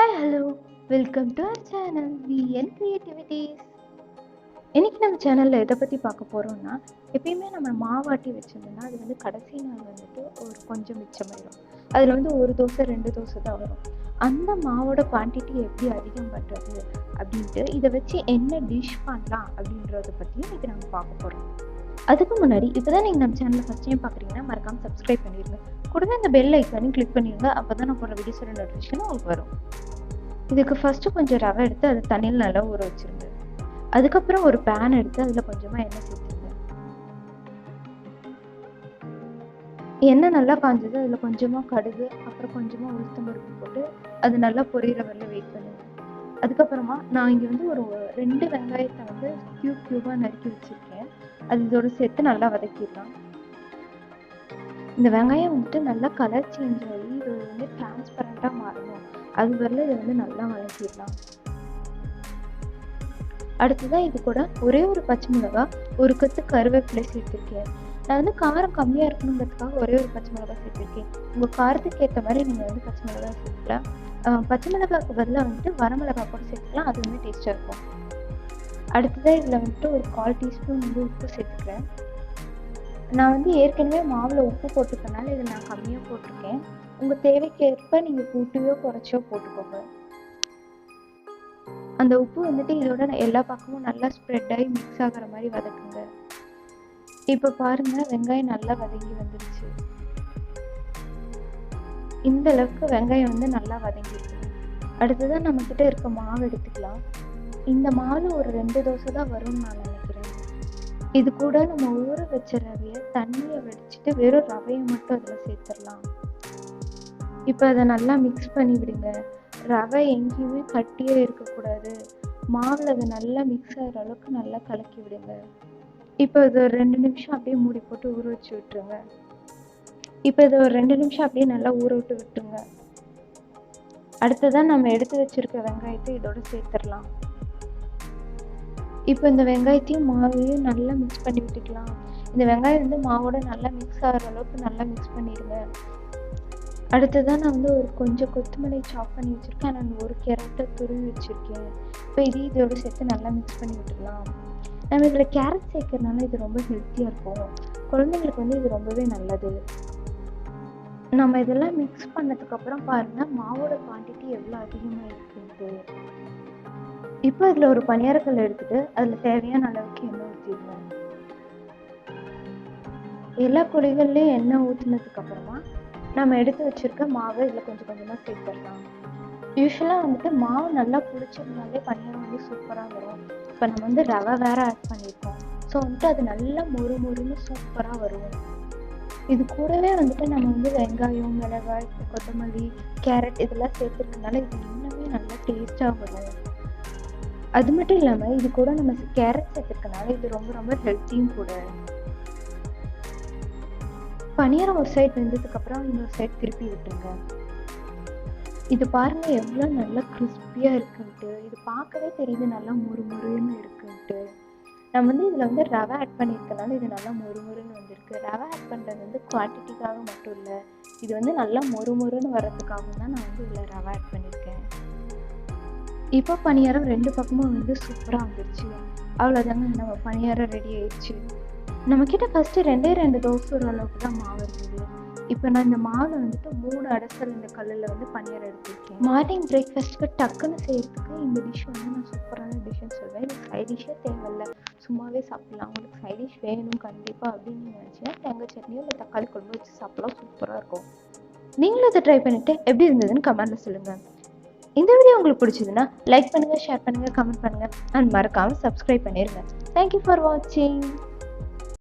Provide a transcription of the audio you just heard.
Hi hello welcome to our channel V N creativities. இன்றைக்கி நம்ம சேனலில் எதை பற்றி பார்க்க போகிறோம்னா, எப்பயுமே நம்ம மாவாட்டி வச்சோம்னா அது வந்து கடைசி நாள் வந்துட்டு ஒரு கொஞ்சம் மிச்சமாயிடும். அதில் வந்து ஒரு தோசை 2 தோசை தான் வரும். அந்த மாவோட குவான்டிட்டி எப்படி அதிகம் பண்ணுறது அப்படின்ட்டு இதை வச்சு என்ன டிஷ் பண்ணலாம் அப்படின்றத பற்றி இன்றைக்கி நம்ம பார்க்க போகிறோம். அதுக்கு முன்னாடி இப்போ தான் நீங்கள் நம்ம சேனலில் ஃபஸ்ட் டைம் பார்க்குறீங்கன்னா மறக்காமல் சப்ஸ்கிரைப் பண்ணிடுங்க. கூடவே அந்த பெல் ஐக்கானையும் கிளிக் பண்ணிடுங்க. அப்போ தான் நான் போடுற வீடியோஸோட நோட்டிஃபிகேஷன் உங்களுக்கு வரும். இதுக்கு ஃபஸ்ட்டு கொஞ்சம் ரவை எடுத்து அதை தண்ணியில் நல்லா ஊற வச்சுருங்க. அதுக்கப்புறம் ஒரு பேன் எடுத்து அதில் கொஞ்சமாக எண்ணெய் சேர்த்துருங்க. எண்ணெய் நல்லா காஞ்சது அதில் கொஞ்சமாக கடுகு, அப்புறம் கொஞ்சமாக உளுத்தம் பருப்பு போட்டு அது நல்லா பொரியிற வரல வெயிட் பண்ணுங்க. அதுக்கப்புறமா நான் இங்கே வந்து ஒரு 2 வெங்காயத்தை வந்து க்யூபாக நறுக்கி வச்சுருக்கேன். அது இதோட சேர்த்து நல்லா வதக்கிடலாம். இந்த வெங்காயம் வந்துட்டு நல்லா கலர் சேஞ்ச் ஆகி இது வந்து டிரான்ஸ்பரண்ட்டாக மாறணும். அது வரல இதை வந்து நல்லா வதக்கிடலாம். அடுத்ததான் இது கூட ஒரே ஒரு பச்சை மிளகா, ஒரு கொத்து கருவேப்பிலை சேர்த்துருக்கேன். நான் வந்து காரம் கம்மியாக இருக்கணுங்கிறதுக்காக ஒரே ஒரு பச்சை மிளகா சேர்த்துருக்கேன். உங்கள் காரத்துக்கு ஏற்ற மாதிரி நீங்கள் வந்து பச்சை மிளகா சேர்த்துக்கலாம். பச்சை மிளகாய்க்கு பதிலாக வந்துட்டு வரமிளகா கூட சேர்த்துக்கலாம். அது வந்து டேஸ்ட்டாக இருக்கும். அடுத்ததான் இதில் வந்துட்டு ஒரு 1/4 டீஸ்பூன் வந்து உப்பு சேர்த்துக்கிறேன். நான் வந்து ஏற்கனவே மாவில் உப்பு போட்டுக்கனால இதை நான் கம்மியாக போட்டிருக்கேன். உங்கள் தேவைக்கேற்ப நீங்கள் கூட்டியோ குறைச்சோ போட்டுக்கோங்க. அந்த உப்பு வந்துட்டு இதோட எல்லா பக்கமும் நல்லா ஸ்ப்ரெட் ஆகி மிக்ஸ் ஆகிற மாதிரி வதக்குங்க. இப்போ பாருங்கள், வெங்காயம் நல்லா வதங்கி வந்துருச்சு. இந்த அளவுக்கு வெங்காயம் வந்து நல்லா வதங்கிருக்கு. அடுத்ததான் நம்மக்கிட்ட இருக்க மாவு எடுத்துக்கலாம். இந்த மாவில் ஒரு 2 தோசை தான் வரும்னு நான் நினைக்கிறேன். இது கூட நம்ம ஊற வச்ச ரவையை தண்ணியை வடிச்சிட்டு வெறும் ரவையை மட்டும் அதில் சேர்த்துடலாம். இப்போ அதை நல்லா மிக்ஸ் பண்ணி விடுங்க. ரவை எங்கேயுமே கட்டியே இருக்கக்கூடாது. மாவில் அதை நல்லா மிக்ஸ் ஆகிற அளவுக்கு நல்லா கலக்கி விடுங்க. இப்போ இது ஒரு 2 நிமிஷம் அப்படியே மூடி போட்டு ஊற வச்சு விட்டுருங்க. இப்போ இது ஒரு 2 நிமிஷம் அப்படியே நல்லா ஊற விட்டு விட்டுருங்க. அடுத்ததான் நம்ம எடுத்து வச்சிருக்க வெங்காயத்தை இதோட சேர்த்துடலாம். இப்போ இந்த வெங்காயத்தையும் மாவையும் நல்லா மிக்ஸ் பண்ணி விட்டுக்கலாம். இந்த வெங்காயம் வந்து மாவோட நல்லா மிக்ஸ் ஆகிற அளவுக்கு நல்லா மிக்ஸ் பண்ணிடுங்க. அடுத்ததான் நான் வந்து ஒரு கொஞ்சம் கொத்தமல்லி சாப் பண்ணி வச்சுருக்கேன். நான் ஒரு கேரட்டை துருவி வச்சுருக்கேன். இப்போ இதோட சேர்த்து நல்லா மிக்ஸ் பண்ணி விட்டுடலாம். நம்ம இதில் கேரட் சேர்க்கறதுனால இது ரொம்ப ஹெல்த்தியாக இருக்கும். குழந்தைங்களுக்கு வந்து இது ரொம்பவே நல்லது. நம்ம இதெல்லாம் மிக்ஸ் பண்ணதுக்கப்புறம் பாருங்கள் மாவோட குவான்டிட்டி எவ்வளோ அதிகமாக இருக்குன்ட்டு. இப்போ இதில் ஒரு பணியாரக்கல் எடுத்துகிட்டு அதில் தேவையான அளவுக்கு எண்ணெய் ஊற்றிடுங்க. எல்லா குழிகள்லேயும் எண்ணெய் ஊற்றினதுக்கப்புறமா நம்ம எடுத்து வச்சுருக்க மாவை இதில் கொஞ்சம் கொஞ்சமாக சேர்த்துடலாம். யூஸ்வலாக வந்துட்டு மாவு நல்லா புளிச்சிருந்தாலே பணியாரம் வந்து சூப்பராக வரும். இப்போ நம்ம வந்து ரவை வேறு ஆட் பண்ணியிருக்கோம். ஸோ வந்துட்டு அது நல்லா மொறுன்னு சூப்பராக வரும். இது கூடவே வந்துட்டு நம்ம வந்து வெங்காயம், மிளகாய், கொத்தமல்லி, கேரட் இதெல்லாம் சேர்த்துருக்கனால இது இன்னுமே நல்லா டேஸ்ட்டாக வரும். அது மட்டும் இல்லாமல் இது கூட நம்ம கேரட் சேர்த்துருக்கனால இது ரொம்ப ரொம்ப ஹெல்த்தியும் கூட. பணியாரம் ஒரு சைட் வெந்ததுக்கப்புறம் இன்னொரு சைட் திருப்பி விட்டுருங்க. இது பாருங்கள் எவ்வளோ நல்லா கிறிஸ்பியாக இருக்குன்ட்டு. இது பார்க்கவே தெரியுது நல்லா மொறுன்னு இருக்குன்ட்டு. நம்ம வந்து இதில் வந்து ரவை ஆட் பண்ணியிருக்கனால இது நல்லா மொறுன்னு வந்திருக்கு. ரவை ஆட் பண்ணுறது வந்து குவான்டிட்டிக்காக மட்டும் இல்லை, இது வந்து நல்லா மொறுன்னு வர்றதுக்காகவும் தான் நான் வந்து இதில் ரவை ஆட் பண்ணியிருக்கேன். இப்போ பணியாரம் 2 பக்கமும் வந்து சூப்பராக வந்துருச்சு. அவ்வளோதாங்க, நம்ம பணியாரம் ரெடி ஆயிடுச்சு. நம்மக்கிட்ட ஃபஸ்ட்டு 2 தோசை ஒரு அளவுக்கு தான் மாவு இருக்குது. இப்போ நான் இந்த மாவில் வந்துட்டு 3 அடைசல் இந்த கல்லில் வந்து பணியாரம் எடுத்துருக்கேன். மார்னிங் பிரேக்ஃபாஸ்ட்டுக்கு டக்குன்னு செய்யறதுக்கு இந்த டிஷ் வந்து நான் சூப்பரான டிஷ்ஷுன்னு சொல்வேன். இதுக்கு சைட் டிஷ்ஷே தேவையில்லை, சும்மாவே சாப்பிட்லாம். உங்களுக்கு சைட் டிஷ் வேணும் கண்டிப்பாக அப்படின்னு நீங்கள் நினச்சின்னா தேங்காய் சட்னியோ இல்லை தக்காளி குழம்பு வச்சு சாப்பிட்லாம், சூப்பராக இருக்கும். நீங்களும் இதை ட்ரை பண்ணிவிட்டு எப்படி இருந்ததுன்னு கமெண்ட்டில் சொல்லுங்கள். இந்த வீடியோ உங்களுக்கு பிடிச்சதுன்னா லைக் பண்ணுங்கள், ஷேர் பண்ணுங்கள், கமெண்ட் பண்ணுங்கள் அண்ட் மறக்காமல் சப்ஸ்கிரைப் பண்ணிடுங்க. தேங்க்யூ ஃபார் வாட்சிங்.